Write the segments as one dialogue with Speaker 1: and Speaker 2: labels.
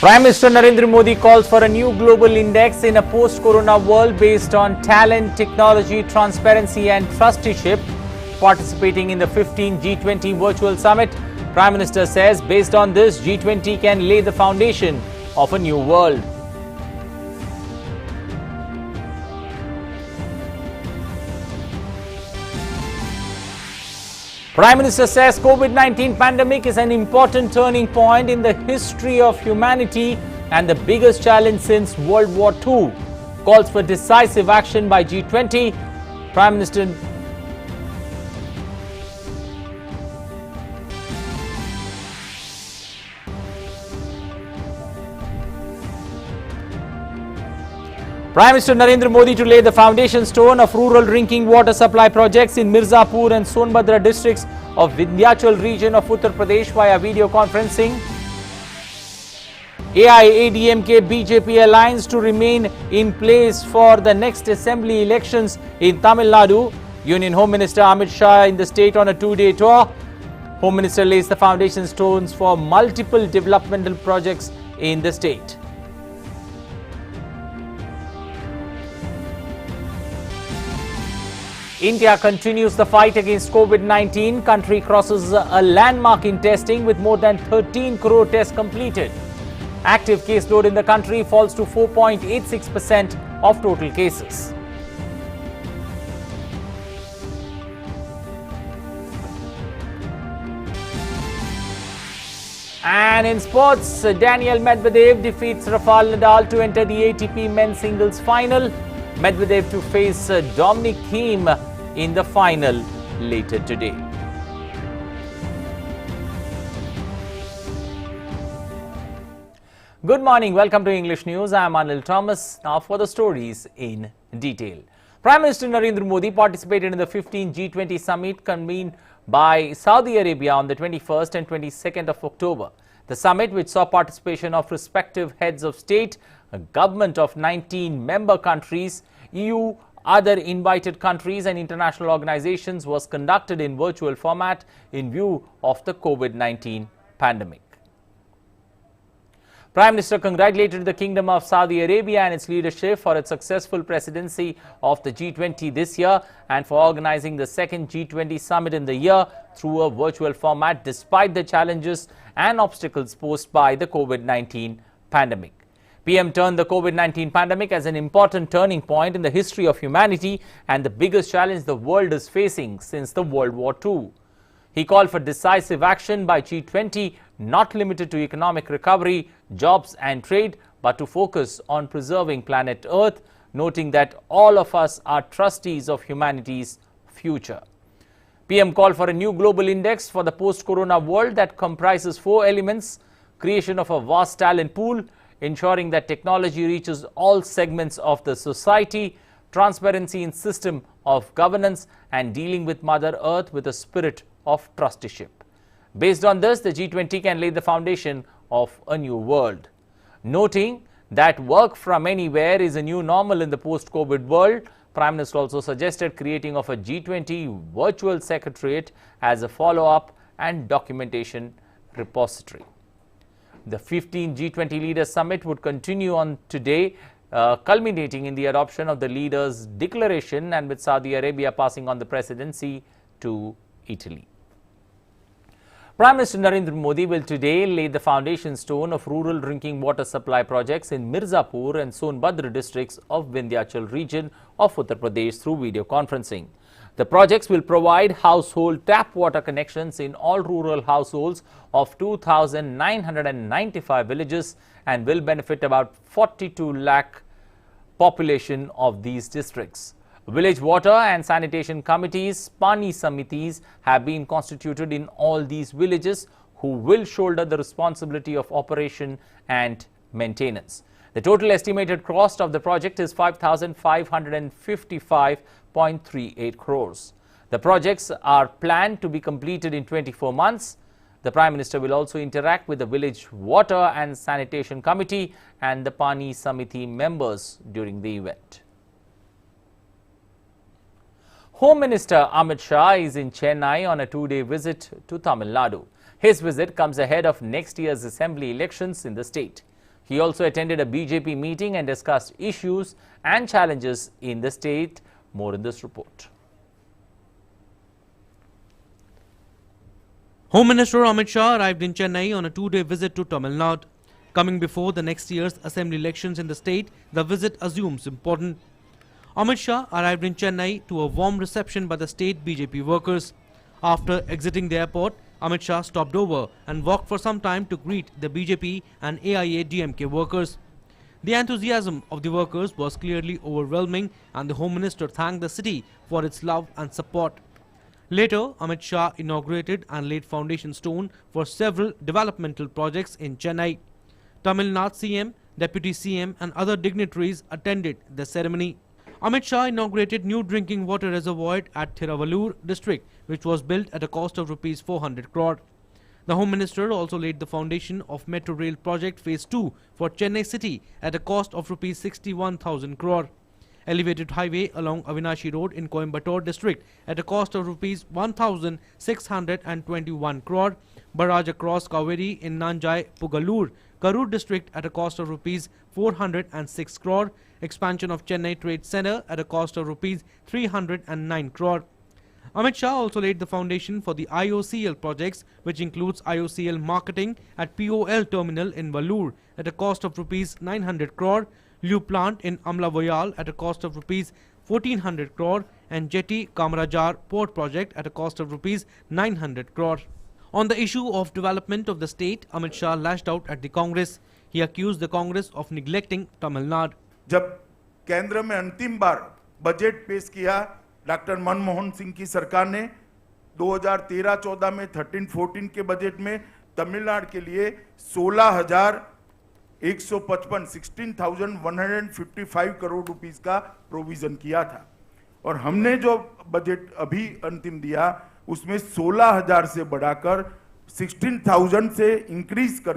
Speaker 1: Prime Minister Narendra Modi calls for a new global index in a post-corona world based on talent, technology, transparency and trusteeship. Participating in the 15th G20 Virtual Summit, Prime Minister says based on this, G20 can lay the foundation of a new world. Prime Minister says COVID-19 pandemic is an important turning point in the history of humanity and the biggest challenge since World War II. Calls for decisive action by G20. Prime Minister Narendra Modi to lay the foundation stone of rural drinking water supply projects in Mirzapur and Sonbhadra districts of Vindhyachal region of Uttar Pradesh via video conferencing. AIADMK BJP alliance to remain in place for the next assembly elections in Tamil Nadu. Union Home Minister Amit Shah in the state on a two-day tour. Home Minister lays the foundation stones for multiple developmental projects in the state. India continues the fight against COVID-19. Country crosses a landmark in testing with more than 13 crore tests completed. Active case load in the country falls to 4.86% of total cases. And in sports, Daniel Medvedev defeats Rafael Nadal to enter the ATP men's singles final. Medvedev to face Dominic Thiem in the final later today. Good morning, welcome to English News. I am Anil Thomas. Now for the stories in detail. Prime Minister Narendra Modi participated in the 15th G20 Summit convened by Saudi Arabia on the 21st and 22nd of October. The summit, which saw participation of respective heads of state, a government of 19 member countries, EU, other invited countries and international organizations, was conducted in virtual format in view of the COVID-19 pandemic. Prime Minister congratulated the Kingdom of Saudi Arabia and its leadership for its successful presidency of the G20 this year and for organizing the second G20 Summit in the year through a virtual format despite the challenges and obstacles posed by the COVID-19 pandemic. PM turned the COVID-19 pandemic as an important turning point in the history of humanity and the biggest challenge the world is facing since the World War II. He called for decisive action by G20, not limited to economic recovery, jobs and trade, but to focus on preserving planet Earth, noting that all of us are trustees of humanity's future. PM called for a new global index for the post-corona world that comprises 4 elements: creation of a vast talent pool, ensuring that technology reaches all segments of the society, transparency in system of governance, and dealing with Mother Earth with a spirit of trusteeship. Based on this, the G20 can lay the foundation of a new world. Noting that work from anywhere is a new normal in the post-COVID world, Prime Minister also suggested creating of a G20 virtual secretariat as a follow-up and documentation repository. The 15th G20 Leaders Summit would continue on today, culminating in the adoption of the leaders' declaration and with Saudi Arabia passing on the presidency to Italy. Prime Minister Narendra Modi will today lay the foundation stone of rural drinking water supply projects in Mirzapur and Sonbhadra districts of Vindhyachal region of Uttar Pradesh through video conferencing. The projects will provide household tap water connections in all rural households of 2,995 villages and will benefit about 42 lakh population of these districts. Village water and sanitation committees, Pani Samitis, have been constituted in all these villages who will shoulder the responsibility of operation and maintenance. The total estimated cost of the project is 5,555.38 crores. The projects are planned to be completed in 24 months. The Prime Minister will also interact with the Village Water and Sanitation Committee and the Pani Samiti members during the event. Home Minister Amit Shah is in Chennai on a two-day visit to Tamil Nadu. His visit comes ahead of next year's assembly elections in the state. He also attended a BJP meeting and discussed issues and challenges in the state. More in this report.
Speaker 2: Home Minister Amit Shah arrived in Chennai on a two-day visit to Tamil Nadu. Coming before the next year's assembly elections in the state, the visit assumes importance. Amit Shah arrived in Chennai to a warm reception by the state BJP workers. After exiting the airport, Amit Shah stopped over and walked for some time to greet the BJP and AIA-DMK workers. The enthusiasm of the workers was clearly overwhelming, and the Home Minister thanked the city for its love and support. Later, Amit Shah inaugurated and laid foundation stone for several developmental projects in Chennai. Tamil Nadu CM, Deputy CM and other dignitaries attended the ceremony. Amit Shah inaugurated new drinking water reservoir at Thiruvalur district, which was built at a cost of Rs 400 crore. The Home Minister also laid the foundation of Metro Rail Project Phase 2 for Chennai City at a cost of Rs 61,000 crore. Elevated highway along Avinashi Road in Coimbatore district at a cost of Rs 1,621 crore. Barrage across Kaveri in Nanjai Pugalur, Karur district at a cost of Rs 406 crore. Expansion of Chennai Trade Center at a cost of Rs 309 crore. Amit Shah also laid the foundation for the IOCL projects, which includes IOCL marketing at POL terminal in Vellore at a cost of Rs 900 crore, Lube plant in Amla at a cost of Rs 1400 crore and Jetty Kamarajar port project at a cost of Rs 900 crore. On the issue of development of the state, Amit Shah lashed out at the Congress. He accused the Congress of neglecting Tamil Nadu.
Speaker 3: जब केंद्र में अंतिम बार budget पेश किया doctor Manmohan Singh की सरकार ने 2013-14 में 13-14 के बजट में तमिलनाडु के लिए 16,155 करोड़ रुपीस का प्रोविजन किया था और हमने जो बजट अभी अंतिम दिया उसमें 16,000 से बढ़ाकर 16,000 से इंक्रीज कर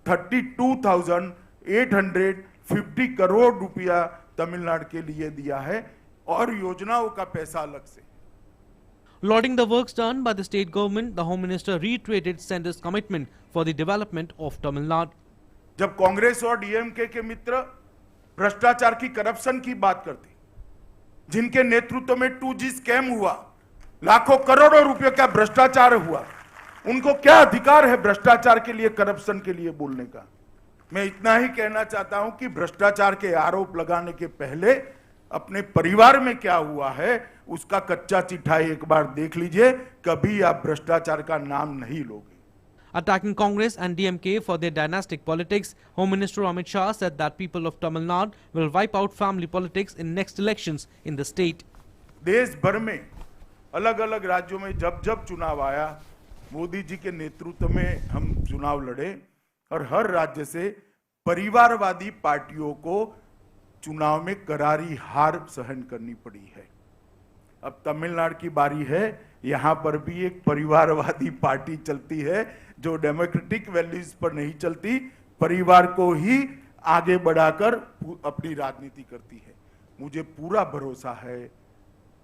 Speaker 3: 32,850 करोड़ रुपया तमिलनाडु के लिए दिया है और योजनाओं का पैसा अलग से.
Speaker 2: Lauding the works done by the state government, the Home Minister reiterated centre's commitment for the development of Tamil Nadu.
Speaker 3: जब कांग्रेस और डीएमके के मित्र भ्रष्टाचार की करप्शन की बात करते, जिनके नेतृत्व में 2G स्कैम हुआ, लाखों करोड़ों रुपयों का भ्रष्टाचार हुआ, उनको क्या अधिकार है भ्रष्टाचार के लिए, करप्शन के लिए बोलने का? मैं इतना ही कहना चाहता हूं कि भ्रष्टाचार के आरोप लगाने के पहले अपने परिवार में क्या हुआ है उसका कच्चा चिट्ठा एक बार देख लीजिए, कभी आप भ्रष्टाचार का नाम नहीं लोगे.
Speaker 2: Attacking Congress and DMK for their dynastic politics, Home Minister Amit Shah said that people of Tamil Nadu will wipe out family politics in next elections in the state.
Speaker 3: देश भर में अलग-अलग राज्यों में जब चुनाव आया, मोदी जी के नेतृत्व में हम चुनाव लड़े और हर राज्य से परिवारवादी पार्टियों को चुनाव में करारी हार सहन करनी पड़ी है. अब तमिलनाडु की बारी है, यहां पर भी एक परिवारवादी पार्टी चलती है जो डेमोक्रेटिक वैल्यूज पर नहीं चलती, परिवार को ही आगे बढ़ाकर अपनी राजनीति करती है. मुझे पूरा भरोसा है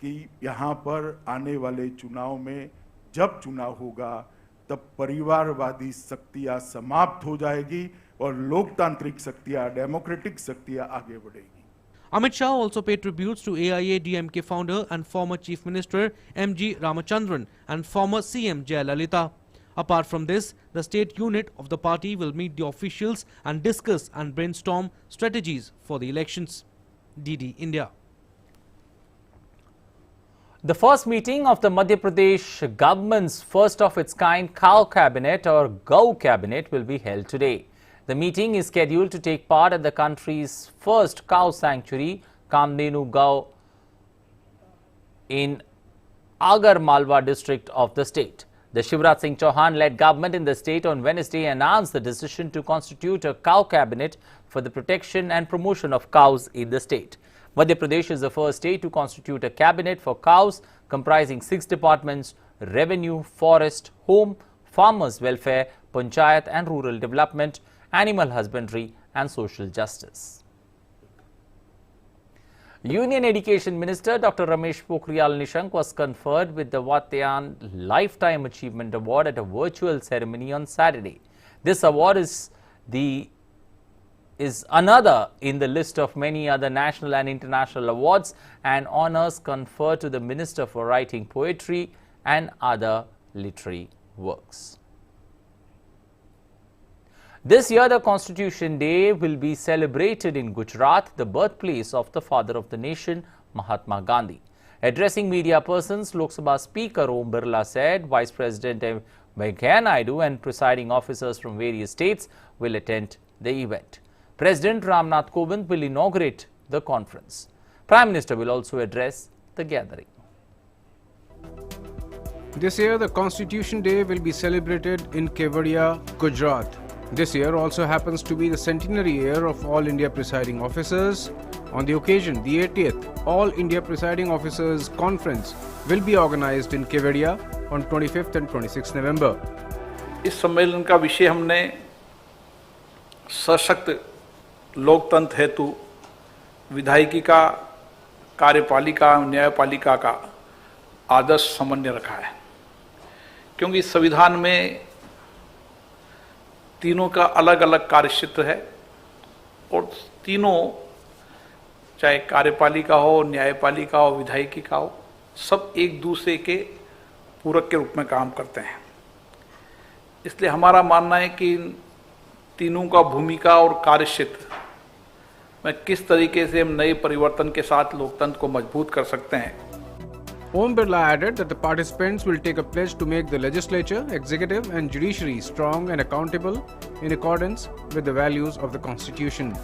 Speaker 3: कि यहां पर आने वाले चुनाव में जब चुनाव होगा तब परिवारवादी शक्तियां समाप्त हो जाएगी और लोकतांत्रिक शक्तियां, डेमोक्रेटिक शक्तियां आगे बढ़ेगी.
Speaker 2: Amit Shah also paid tributes to AIA-DMK founder and former Chief Minister M.G. Ramachandran and former CM Jayalalitha. Apart from this, the state unit of the party will meet the officials and discuss and brainstorm strategies for the elections. DD India.
Speaker 1: The first meeting of the Madhya Pradesh government's first of its kind cow cabinet or Gau cabinet will be held today. The meeting is scheduled to take part at the country's first cow sanctuary, Kamdenu Gau, in Agar Malwa district of the state. The Shivraj Singh Chauhan-led government in the state on Wednesday announced the decision to constitute a cow cabinet for the protection and promotion of cows in the state. Madhya Pradesh is the first state to constitute a cabinet for cows comprising 6 departments: revenue, forest, home, farmers' welfare, panchayat and rural development, animal husbandry and social justice. Union Education Minister Dr. Ramesh Pokhriyal Nishank was conferred with the Vatayan Lifetime Achievement Award at a virtual ceremony on Saturday. This award is the is another in the list of many other national and international awards and honors conferred to the Minister for Writing Poetry and other literary works. This year, the Constitution Day will be celebrated in Gujarat, the birthplace of the father of the nation, Mahatma Gandhi. Addressing media persons, Lok Sabha Speaker Om Birla said Vice President Venkaiah Naidu and presiding officers from various states will attend the event. President Ramnath Kovind will inaugurate the conference. Prime Minister will also address the gathering.
Speaker 4: This year, the Constitution Day will be celebrated in Kevadia, Gujarat. This year also happens to be the centenary year of All India Presiding Officers. On the occasion, the 80th All India Presiding Officers Conference will be organized in Kevadia on 25th and 26th November.
Speaker 5: इस सम्मेलन का विषय हमने सशक्त लोकतंत्र हेतु विधायिकी का, कार्यपालिका, न्यायपालिका का आदर्श समन्वय रखा है, क्योंकि संविधान में तीनों का अलग अलग कार्यक्षेत्र है और तीनों, चाहे कार्यपालिका हो, न्यायपालिका हो, विधायिकी का हो, सब एक दूसरे के पूरक के रूप में काम करते हैं। इसलिए हमारा मानना है कि इन तीनों का भूमिका और कार्यक्षेत्र में किस तरीके से हम नए परिवर्तन के साथ लोकतंत्र को मजबूत कर सकते हैं।
Speaker 4: Om Birla added that the participants will take a pledge to make the legislature, executive and judiciary strong and accountable in accordance with the values of the Constitution.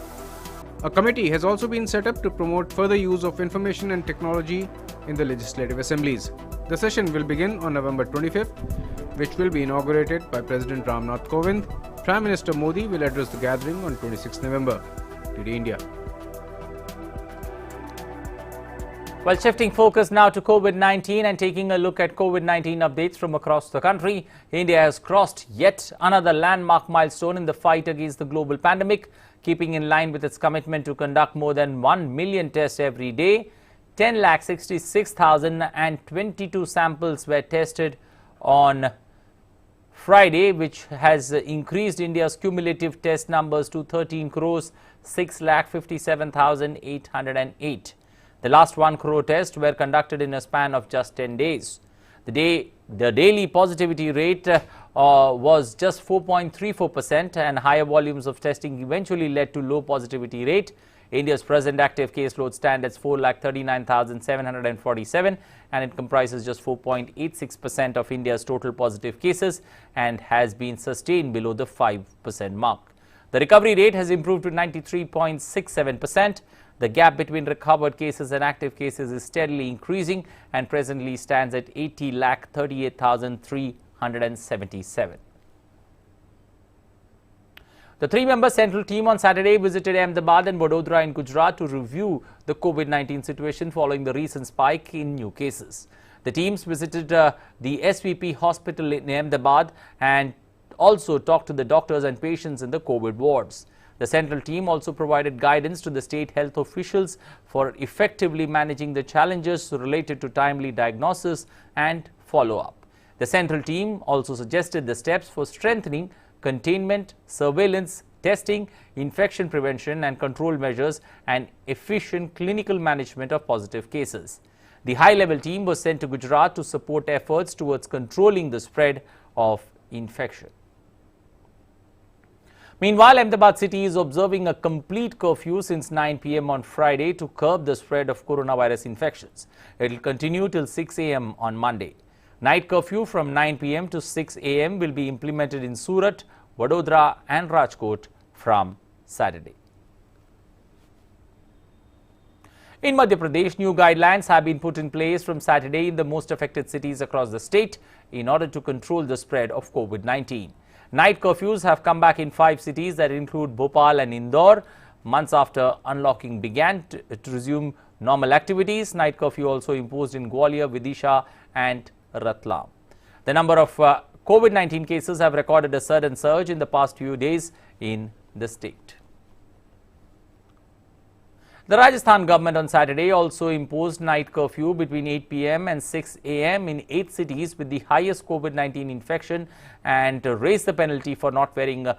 Speaker 4: A committee has also been set up to promote further use of information and technology in the legislative assemblies. The session will begin on November 25th, which will be inaugurated by President Ramnath Kovind. Prime Minister Modi will address the gathering on 26th November. TD India.
Speaker 1: Well, shifting focus now to COVID-19 and taking a look at COVID-19 updates from across the country, India has crossed yet another landmark milestone in the fight against the global pandemic, keeping in line with its commitment to conduct more than 1 million tests every day. 10,66,022 samples were tested on Friday, which has increased India's cumulative test numbers to 13 crores 6,57,808. The last 1 crore tests were conducted in a span of just 10 days. The daily positivity rate was just 4.34%, and higher volumes of testing eventually led to low positivity rate. India's present active caseload stands at 4,39,747, and it comprises just 4.86% of India's total positive cases and has been sustained below the 5% mark. The recovery rate has improved to 93.67%. The gap between recovered cases and active cases is steadily increasing and presently stands at 80,38,377. The three-member central team on Saturday visited Ahmedabad and Vadodara in Gujarat to review the COVID-19 situation following the recent spike in new cases. The teams visited the SVP hospital in Ahmedabad and also talked to the doctors and patients in the COVID wards. The central team also provided guidance to the state health officials for effectively managing the challenges related to timely diagnosis and follow-up. The central team also suggested the steps for strengthening containment, surveillance, testing, infection prevention and control measures and efficient clinical management of positive cases. The high-level team was sent to Gujarat to support efforts towards controlling the spread of infection. Meanwhile, Ahmedabad city is observing a complete curfew since 9 p.m. on Friday to curb the spread of coronavirus infections. It will continue till 6 a.m. on Monday. Night curfew from 9 p.m. to 6 a.m. will be implemented in Surat, Vadodara and Rajkot from Saturday. In Madhya Pradesh, new guidelines have been put in place from Saturday in the most affected cities across the state in order to control the spread of COVID-19. Night curfews have come back in 5 cities that include Bhopal and Indore. Months after unlocking began to resume normal activities, night curfew also imposed in Gwalior, Vidisha and Ratlam. The number of COVID-19 cases have recorded a sudden surge in the past few days in the state. The Rajasthan government on Saturday also imposed night curfew between 8 p.m. and 6 a.m. in 8 cities with the highest COVID-19 infection and raised the penalty for not wearing a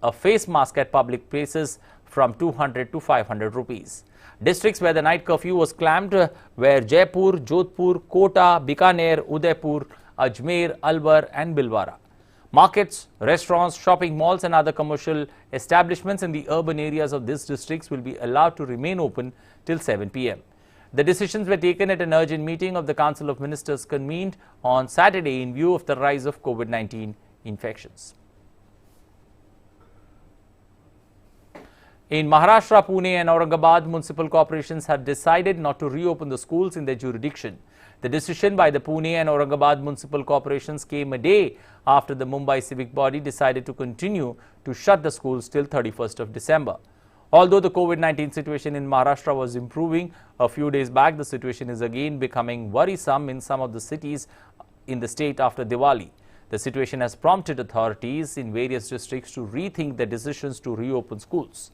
Speaker 1: a face mask at public places from 200 to 500 rupees. Districts where the night curfew was clamped were Jaipur, Jodhpur, Kota, Bikaner, Udaipur, Ajmer, Alwar and Bhilwara. Markets, restaurants, shopping malls and other commercial establishments in the urban areas of these districts will be allowed to remain open till 7 p.m. The decisions were taken at an urgent meeting of the Council of Ministers convened on Saturday in view of the rise of COVID-19 infections. In Maharashtra, Pune and Aurangabad, municipal corporations have decided not to reopen the schools in their jurisdiction. The decision by the Pune and Aurangabad municipal corporations came a day after the Mumbai civic body decided to continue to shut the schools till 31st of December. Although the COVID-19 situation in Maharashtra was improving a few days back, the situation is again becoming worrisome in some of the cities in the state after Diwali. The situation has prompted authorities in various districts to rethink their decisions to reopen schools.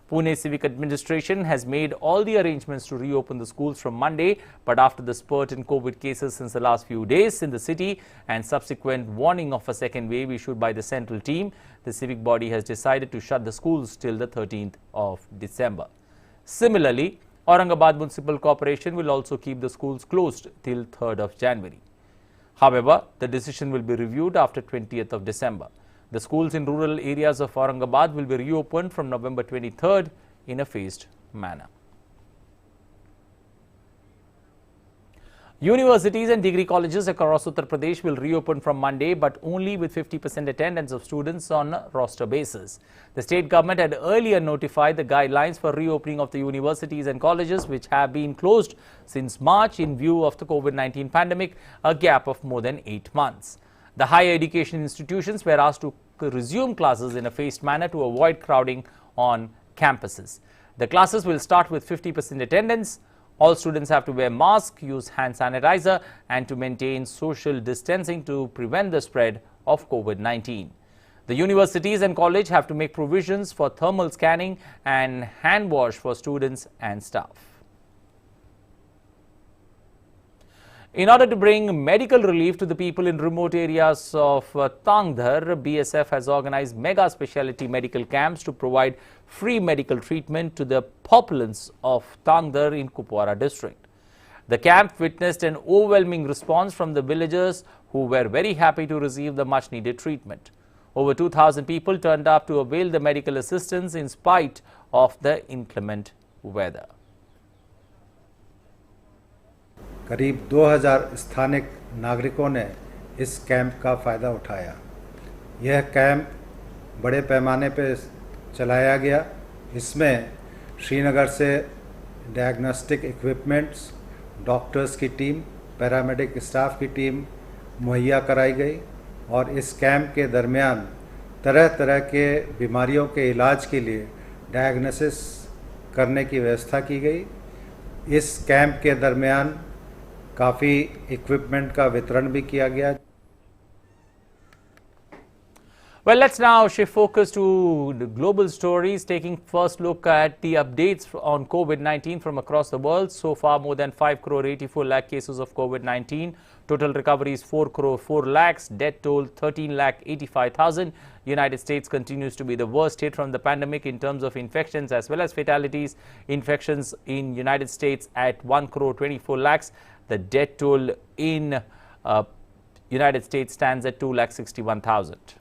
Speaker 1: Pune Civic Administration has made all the arrangements to reopen the schools from Monday, but after the spurt in COVID cases since the last few days in the city and subsequent warning of a second wave issued by the central team, the civic body has decided to shut the schools till the 13th of December. Similarly, Aurangabad Municipal Corporation will also keep the schools closed till 3rd of January. However, the decision will be reviewed after 20th of December. The schools in rural areas of Aurangabad will be reopened from November 23rd in a phased manner. Universities and degree colleges across Uttar Pradesh will reopen from Monday, but only with 50% attendance of students on a roster basis. The state government had earlier notified the guidelines for reopening of the universities and colleges, which have been closed since March in view of the COVID-19 pandemic, a gap of more than 8 months. The higher education institutions were asked to resume classes in a phased manner to avoid crowding on campuses. The classes will start with 50% attendance. All students have to wear masks, use hand sanitizer and to maintain social distancing to prevent the spread of COVID-19. The universities and college have to make provisions for thermal scanning and hand wash for students and staff. In order to bring medical relief to the people in remote areas of Tangdhar, BSF has organized mega specialty medical camps to provide free medical treatment to the populace of Tangdhar in Kupwara district. The camp witnessed an overwhelming response from the villagers who were very happy to receive the much needed treatment. Over 2,000 people turned up to avail the medical assistance in spite of the inclement weather.
Speaker 6: करीब 2000 स्थानिक नागरिकों ने इस camp का फ़ायदा उठाया। यह camp बड़े पैमाने पर चलाया गया। इसमें श्रीनगर से डायग्नोस्टिक इक्विपमेंट्स, डॉक्टर्स की टीम, पैरामेडिक स्टाफ की टीम मुहैया कराई गई और इस कैंप के दरमियान तरह तरह के बीमारियों के इलाज के लिए डायग्नोसिस करने की व्यवस्था की गई। इस कैंप के दरमियान काफ़ी इक्विपमेंट का वितरण भी किया गया।
Speaker 1: Well, let's now shift focus to the global stories, taking first look at the updates on COVID-19 from across the world. So far, more than 5 crore 84 lakh cases of COVID-19. Total recoveries 4 crore 4 lakhs. Death toll 13 lakh 85,000. United States continues to be the worst hit from the pandemic in terms of infections as well as fatalities. Infections in United States at 1 crore 24 lakhs. The death toll in United States stands at 2 lakh 61,000.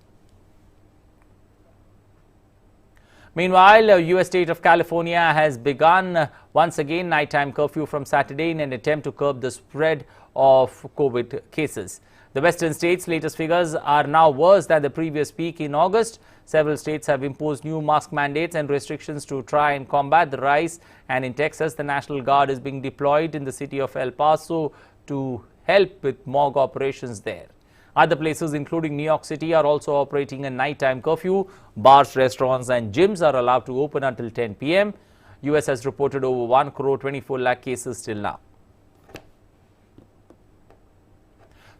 Speaker 1: Meanwhile, the U.S. state of California has begun once again nighttime curfew from Saturday in an attempt to curb the spread of COVID cases. The western states' latest figures are now worse than the previous peak in August. Several states have imposed new mask mandates and restrictions to try and combat the rise. And in Texas, the National Guard is being deployed in the city of El Paso to help with mock operations there. Other places, including New York City, are also operating a nighttime curfew. Bars, restaurants and gyms are allowed to open until 10 p.m. US has reported over 1 crore 24 lakh cases till now.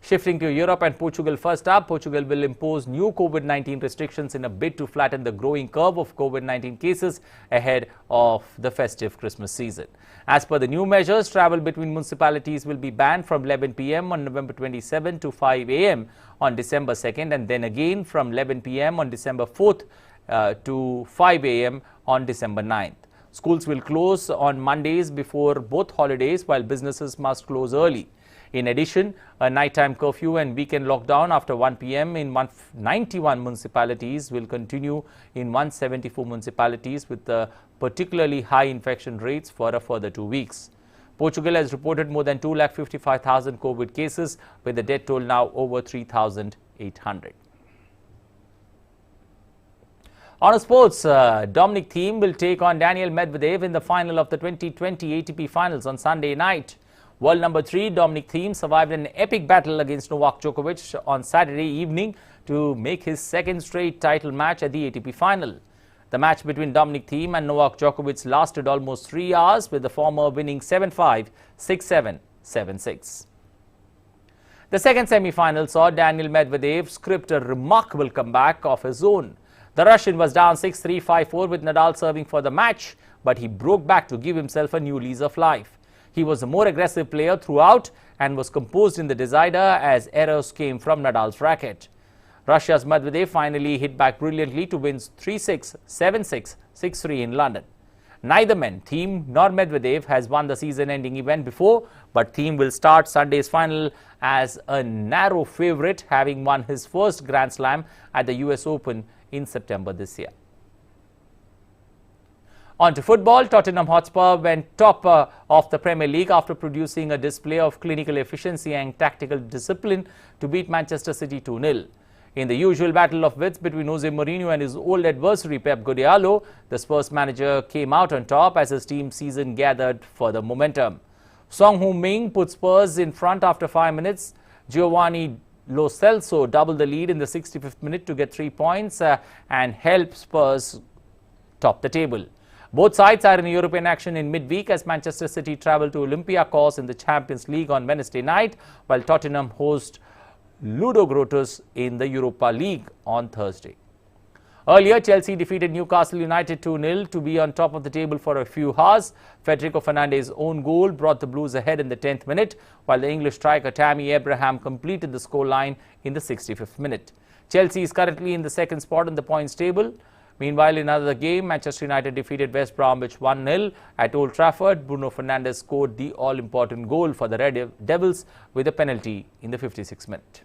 Speaker 1: Shifting to Europe and Portugal first up, Portugal will impose new COVID-19 restrictions in a bid to flatten the growing curve of COVID-19 cases ahead of the festive Christmas season. As per the new measures, travel between municipalities will be banned from 11 p.m. on November 27 to 5 a.m. on December 2nd and then again from 11 p.m. on December 4th to 5 a.m. on December 9th. Schools will close on Mondays before both holidays, while businesses must close early. In addition, a nighttime curfew and weekend lockdown after 1 p.m. in 91 municipalities will continue in 174 municipalities with particularly high infection rates for a further 2 weeks. Portugal has reported more than 255,000 COVID cases, with the death toll now over 3,800. On sports, Dominic Thiem will take on Daniel Medvedev in the final of the 2020 ATP Finals on Sunday night. World number 3 Dominic Thiem survived an epic battle against Novak Djokovic on Saturday evening to make his second straight title match at the ATP Final. The match between Dominic Thiem and Novak Djokovic lasted almost 3 hours, with the former winning 7-5, 6-7, 7-6. The second semi-final saw Daniel Medvedev script a remarkable comeback of his own. The Russian was down 6-3, 5-4 with Nadal serving for the match, but he broke back to give himself a new lease of life. He was a more aggressive player throughout and was composed in the decider as errors came from Nadal's racket. Russia's Medvedev finally hit back brilliantly to win 3-6, 7-6, 6-3 in London. Neither men, Thiem nor Medvedev, has won the season-ending event before, but Thiem will start Sunday's final as a narrow favourite, having won his first Grand Slam at the US Open in September this year. On to football, Tottenham Hotspur went top of the Premier League after producing a display of clinical efficiency and tactical discipline to beat Manchester City 2-0. In the usual battle of wits between Jose Mourinho and his old adversary Pep Guardiola, the Spurs manager came out on top as his team's season gathered further momentum. Son Heung-min put Spurs in front after 5 minutes. Giovanni Lo Celso doubled the lead in the 65th minute to get 3 points and help Spurs top the table. Both sides are in European action in midweek as Manchester City travel to Olympiacos in the Champions League on Wednesday night, while Tottenham host Ludogorets in the Europa League on Thursday. Earlier, Chelsea defeated Newcastle United 2-0 to be on top of the table for a few hours. Federico Fernandez's own goal brought the Blues ahead in the 10th minute, while the English striker Tammy Abraham completed the scoreline in the 65th minute. Chelsea is currently in the second spot in the points table. Meanwhile, in another game, Manchester United defeated West Bromwich 1-0 at Old Trafford. Bruno Fernandes scored the all-important goal for the Red Devils with a penalty in the 56th minute.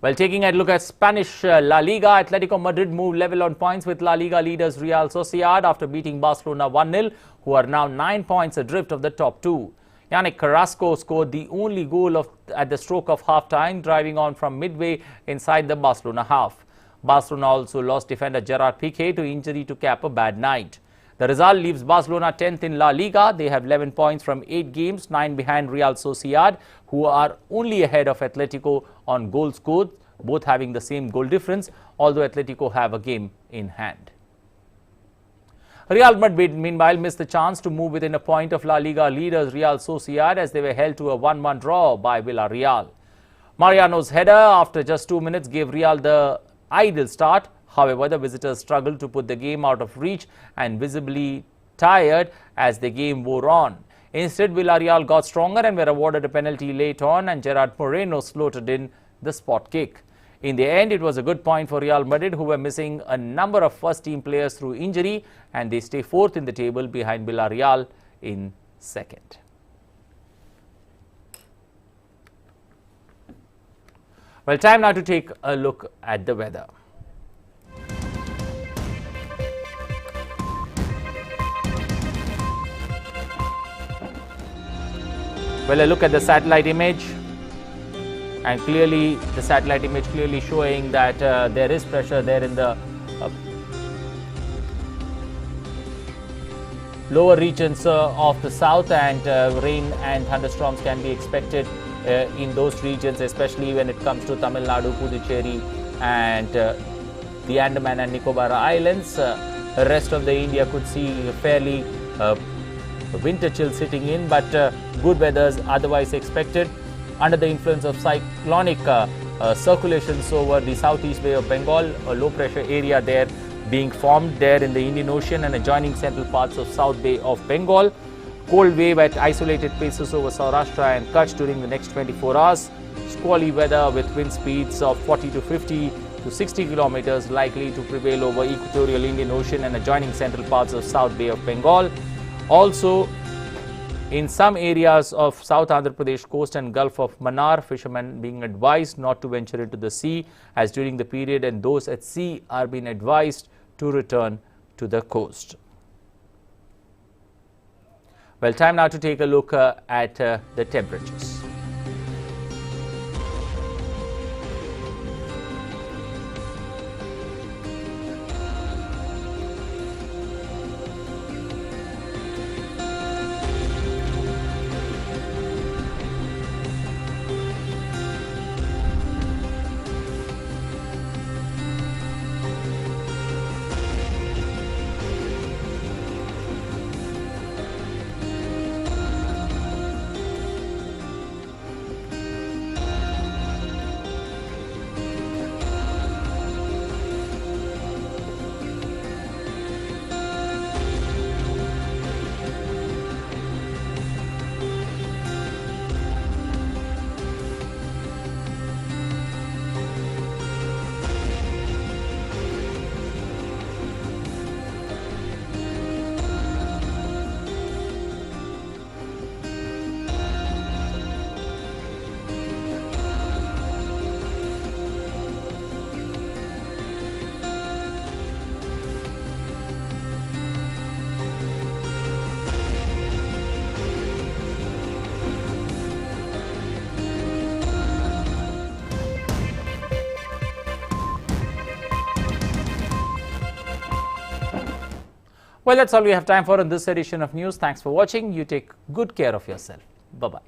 Speaker 1: Well, taking a look at Spanish La Liga, Atletico Madrid moved level on points with La Liga leaders Real Sociedad after beating Barcelona 1-0, who are now 9 points adrift of the top two. Yannick Carrasco scored the only goal at the stroke of half-time, driving on from midway inside the Barcelona half. Barcelona also lost defender Gerard Piqué to injury to cap a bad night. The result leaves Barcelona 10th in La Liga. They have 11 points from 8 games, 9 behind Real Sociedad, who are only ahead of Atletico on goals scored, both having the same goal difference, although Atletico have a game in hand. Real Madrid, meanwhile, missed the chance to move within a point of La Liga leaders Real Sociedad as they were held to a 1-1 draw by Villarreal. Mariano's header after just 2 minutes gave Real the ideal start. However, the visitors struggled to put the game out of reach and visibly tired as the game wore on. Instead, Villarreal got stronger and were awarded a penalty late on, and Gerard Moreno slotted in the spot kick. In the end, it was a good point for Real Madrid, who were missing a number of first-team players through injury, and they stay fourth in the table behind Villarreal in second. Well, time now to take a look at the weather. Well, a look at the satellite image, and clearly the satellite image clearly showing that there is pressure there in the lower regions of the south, and rain and thunderstorms can be expected in those regions, especially when it comes to Tamil Nadu, Puducherry and the Andaman and Nicobar Islands. The rest of the India could see fairly winter chill setting in, but good weather is otherwise expected. Under the influence of cyclonic circulations over the southeast Bay of Bengal, a low pressure area there being formed there in the Indian Ocean and adjoining central parts of South Bay of Bengal. Cold wave at isolated places over Saurashtra and Kutch during the next 24 hours. Squally weather with wind speeds of 40 to 50 to 60 kilometers likely to prevail over equatorial Indian Ocean and adjoining central parts of South Bay of Bengal. Also, in some areas of South Andhra Pradesh coast and Gulf of Mannar, fishermen being advised not to venture into the sea as during the period, and those at sea are being advised to return to the coast. Well, time now to take a look at the temperatures. Well, that's all we have time for in this edition of news. Thanks for watching. You take good care of yourself. Bye-bye.